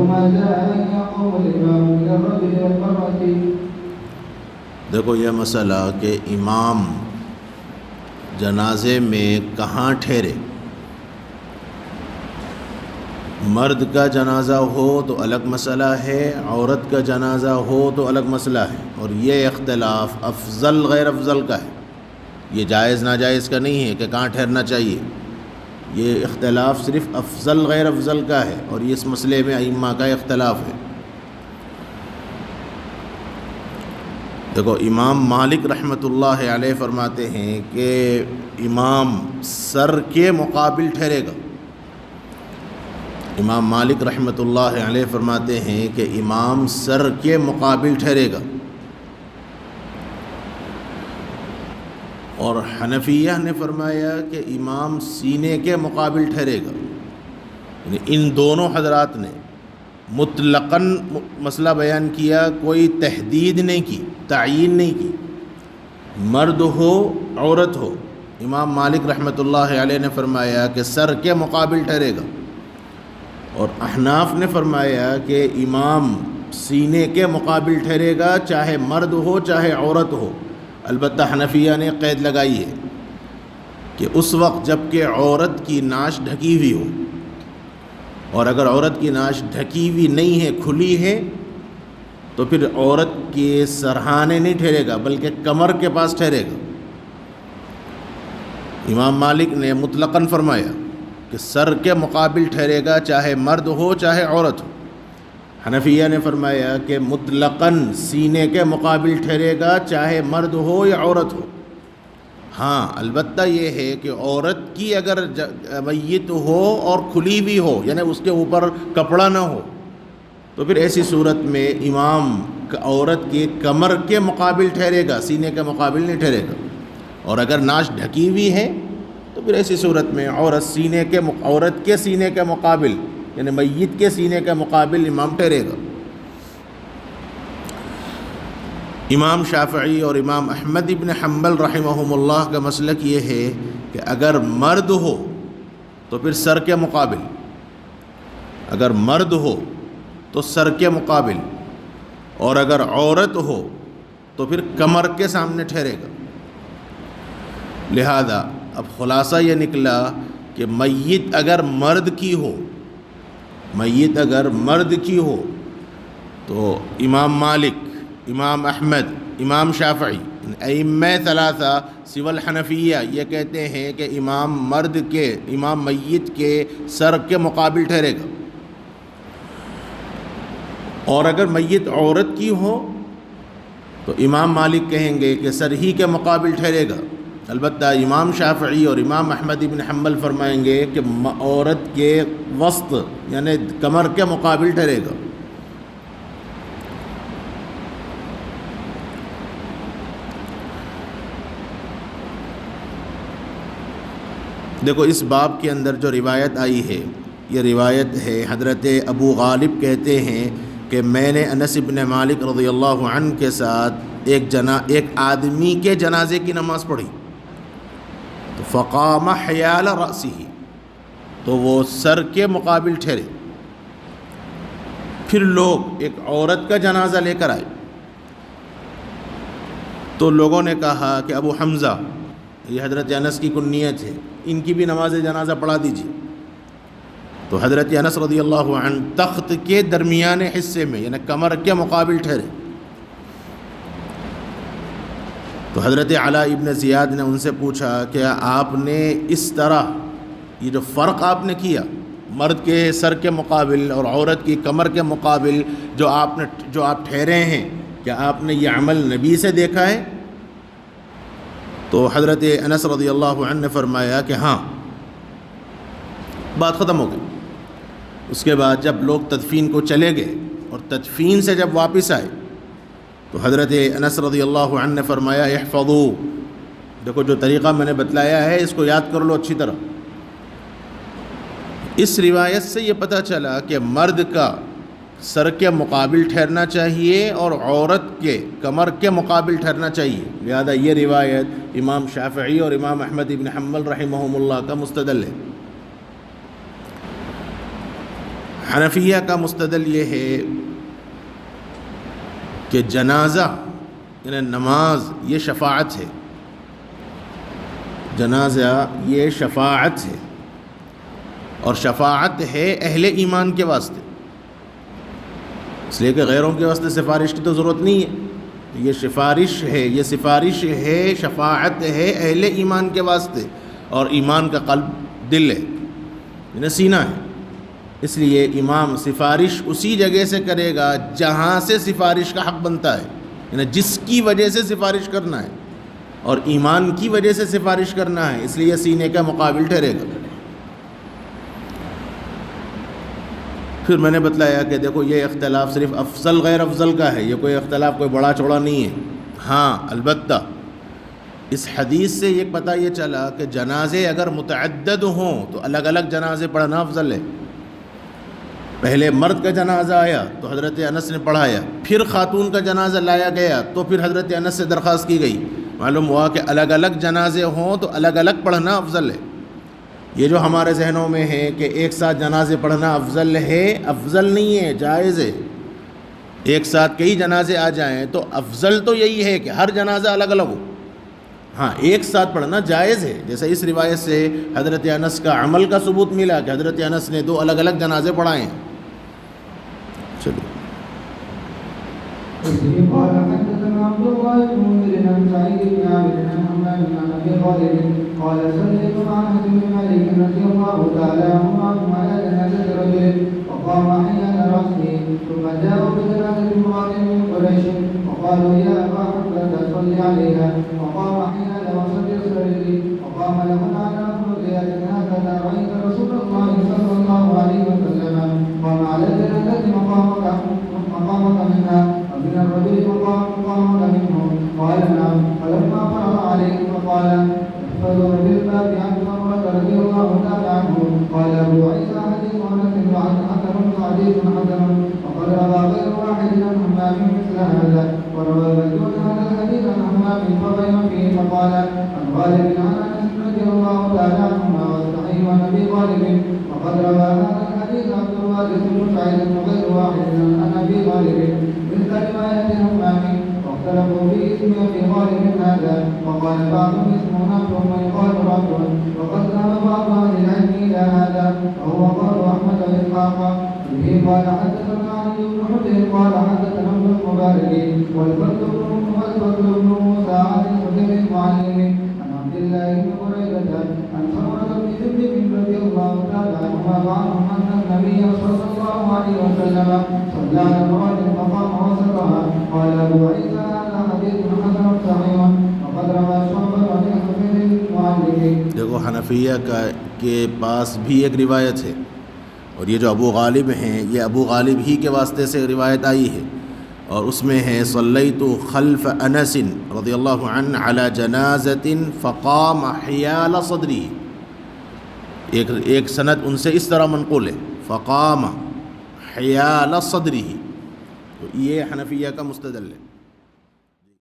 ما جاء أن يقوم الإمام من الرجل والمرأة. دیکھو یہ مسئلہ کہ امام جنازے میں کہاں ٹھہرے، مرد کا جنازہ ہو تو الگ مسئلہ ہے، عورت کا جنازہ ہو تو الگ مسئلہ ہے، اور یہ اختلاف افضل غیر افضل کا ہے، یہ جائز ناجائز کا نہیں ہے کہ کہاں ٹھہرنا چاہیے، یہ اختلاف صرف افضل غیر افضل کا ہے، اور اس مسئلے میں ائمہ کا اختلاف ہے۔ دیکھو امام مالک رحمۃ اللہ علیہ فرماتے ہیں کہ امام سر کے مقابل ٹھہرے گا۔ امام مالک رحمۃ اللہ علیہ فرماتے ہیں کہ امام سر کے مقابل ٹھہرے گا، اور حنفیہ نے فرمایا کہ امام سینے کے مقابل ٹھہرے گا۔ یعنی ان دونوں حضرات نے مطلقاً مسئلہ بیان کیا، کوئی تحدید نہیں کی، تعیین نہیں کی، مرد ہو عورت ہو۔ امام مالک رحمۃ اللہ علیہ نے فرمایا کہ سر کے مقابل ٹھہرے گا، اور احناف نے فرمایا کہ امام سینے کے مقابل ٹھہرے گا، چاہے مرد ہو چاہے عورت ہو۔ البتہ حنفیہ نے قید لگائی ہے کہ اس وقت جب کہ عورت کی ناش ڈھکی ہوئی ہو، اور اگر عورت کی ناش ڈھکی ہوئی نہیں ہے، کھلی ہے، تو پھر عورت کے سرہانے نہیں ٹھہرے گا بلکہ کمر کے پاس ٹھہرے گا۔ امام مالک نے مطلقاً فرمایا کہ سر کے مقابل ٹھہرے گا، چاہے مرد ہو چاہے عورت ہو۔ حنفیہ نے فرمایا کہ مطلقاً سینے کے مقابل ٹھہرے گا، چاہے مرد ہو یا عورت ہو۔ ہاں البتہ یہ ہے کہ عورت کی اگر میت ہو اور کھلی بھی ہو، یعنی اس کے اوپر کپڑا نہ ہو، تو پھر ایسی صورت میں امام عورت کے کمر کے مقابل ٹھہرے گا، سینے کے مقابل نہیں ٹھہرے گا۔ اور اگر ناش ڈھکی ہوئی ہے تو پھر ایسی صورت میں عورت کے سینے کے مقابل، یعنی میت کے سینے کے مقابل امام ٹھہرے گا۔ امام شافعی اور امام احمد ابن حنبل رحمہم اللہ کا مسلک یہ ہے کہ اگر مرد ہو تو پھر سر کے مقابل، اگر مرد ہو تو سر کے مقابل، اور اگر عورت ہو تو پھر کمر کے سامنے ٹھہرے گا۔ لہذا اب خلاصہ یہ نکلا کہ میت اگر مرد کی ہو تو امام مالک، امام احمد، امام شافعی، ائمہ ثلاثہ سوى الحنفیہ یہ کہتے ہیں کہ امام میت کے سر کے مقابل ٹھہرے گا، اور اگر میت عورت کی ہو تو امام مالک کہیں گے کہ سر ہی کے مقابل ٹھہرے گا۔ البتہ امام شافعی اور امام احمد ابن حنبل فرمائیں گے کہ عورت کے وسط یعنی کمر کے مقابل ٹھہرے گا۔ دیکھو اس باب کے اندر جو روایت آئی ہے، یہ روایت ہے حضرت ابو غالب کہتے ہیں کہ میں نے انس بن مالک رضی اللہ عنہ کے ساتھ ایک آدمی کے جنازے کی نماز پڑھی، تو فقام حیال رأسہ، تو وہ سر کے مقابل ٹھہرے۔ پھر لوگ ایک عورت کا جنازہ لے کر آئے، تو لوگوں نے کہا کہ ابو حمزہ، یہ حضرت انس کی کنیت ہے، ان کی بھی نماز جنازہ پڑھا دیجیے۔ تو حضرت انس رضی اللہ عنہ تخت کے درمیانے حصے میں یعنی کمر کے مقابل ٹھہرے۔ تو حضرت علاء ابن زیاد نے ان سے پوچھا کہ آپ نے اس طرح یہ جو فرق آپ نے کیا مرد کے سر کے مقابل اور عورت کی کمر کے مقابل جو آپ ٹھہرے ہیں، کیا آپ نے یہ عمل نبی سے دیکھا ہے؟ تو حضرت انس رضی اللہ عنہ نے فرمایا کہ ہاں۔ بات ختم ہو گئی۔ اس کے بعد جب لوگ تدفین کو چلے گئے اور تدفین سے جب واپس آئے تو حضرت انس رضی اللہ عنہ نے فرمایا احفظوا، دیکھو جو طریقہ میں نے بتلایا ہے اس کو یاد کر لو اچھی طرح۔ اس روایت سے یہ پتہ چلا کہ مرد کا سر کے مقابل ٹھہرنا چاہیے اور عورت کے کمر کے مقابل ٹھہرنا چاہیے، لہذا یہ روایت امام شافعی اور امام احمد ابن حنبل رحمہم اللہ کا مستدل ہے۔ حنفیہ کا مستدل یہ ہے کہ جنازہ یعنی نماز یہ شفاعت ہے، جنازہ یہ شفاعت ہے، اور شفاعت ہے اہل ایمان کے واسطے، اس لیے کہ غیروں کے واسطے سفارش کی تو ضرورت نہیں ہے. یہ سفارش ہے، یہ سفارش ہے، شفاعت ہے اہل ایمان کے واسطے، اور ایمان کا قلب دل ہے، یعنی سینہ ہے. اس لیے امام سفارش اسی جگہ سے کرے گا جہاں سے سفارش کا حق بنتا ہے، یعنی جس کی وجہ سے سفارش کرنا ہے، اور ایمان کی وجہ سے سفارش کرنا ہے، اس لیے سینے کا مقابل ٹھہرے گا. پھر میں نے بتلایا کہ دیکھو یہ اختلاف صرف افضل غیر افضل کا ہے، یہ کوئی اختلاف کوئی بڑا چوڑا نہیں ہے. ہاں البتہ اس حدیث سے یہ پتہ یہ چلا کہ جنازے اگر متعدد ہوں تو الگ الگ جنازے پڑھنا افضل ہے. پہلے مرد کا جنازہ آیا تو حضرت انس نے پڑھایا، پھر خاتون کا جنازہ لایا گیا تو پھر حضرت انس سے درخواست کی گئی. معلوم ہوا کہ الگ الگ جنازے ہوں تو الگ الگ پڑھنا افضل ہے. یہ جو ہمارے ذہنوں میں ہے کہ ایک ساتھ جنازے پڑھنا افضل ہے، افضل نہیں ہے، جائز ہے. ایک ساتھ کئی جنازے آ جائیں تو افضل تو یہی ہے کہ ہر جنازہ الگ الگ ہو. ہاں ایک ساتھ پڑھنا جائز ہے، جیسے اس روایت سے حضرت انس کا عمل کا ثبوت ملا کہ حضرت انس نے 2 الگ الگ جنازے پڑھائے ہیں. چلیے. قال حدثنا عبد الله بن منذر عن سعيد بن عامر عن حماد بن ابي خالد قال سمعت مع انس بن مالك رضي الله تعالى عنه على جنازه رجل وقام حين راسه ثم جاءوا بجنازه امراه من قريش وقالوا يا ابا حمزه صل عليها وقام حين لوسط السرير وقام لهم على فرقه هكذا رايت رسول الله صلى الله عليه وسلم قام على الجنازه مقامك منها من الرجل مقامك منه قال نعم فلما فرغ عليه فقال احفظوا بالباب عن سمرة رضي الله تعالى عنه قال ابو عيسى حديث انس وعن حسن حديث حسن وقد روى غير واحد عن همام مثل هذا وروى بدون هذا الحديث عن همام فبين فيه فقال عن غالب عن انس رضي الله تعالى عنهما والصحيح عن ابي غالب وقد روى هذا الحديث عبد الوارث بن سعيد وغير واحد عن ابي غالب مثل رواية همام واختلفوا في اسم ابي غالب هذا وقال بعضهم اسمه نفس ويقال رد وقد ذهب بعض اهل العلم الى هذا وهو قول احمد واسحاق به قال حدثنا علي بن حجر قال حدثنا ابن المبارك والفضل بن موسى عن الحجر المعلم عن عبد الله بن بريدة عن سمرة بن جندب رضي الله تعالى عنهما وعنهم ان النبي صلى الله عليه وسلم صلى على امرأة فقام وسطها قال ابو عيسى هذا حديث حسن صحيح وقد روى شعبة عن الحجر المعلم. دیکھو حنفیہ کے پاس بھی ایک روایت ہے، اور یہ جو ابو غالب ہیں یہ ابو غالب ہی کے واسطے سے روایت آئی ہے، اور اس میں ہے صلیت خلف انس رضی اللہ عنہ علی جنازۃ فقام حیال صدری. ایک سند ان سے اس طرح منقول ہے فقام حیال صدری. تو یہ حنفیہ کا مستدل ہے.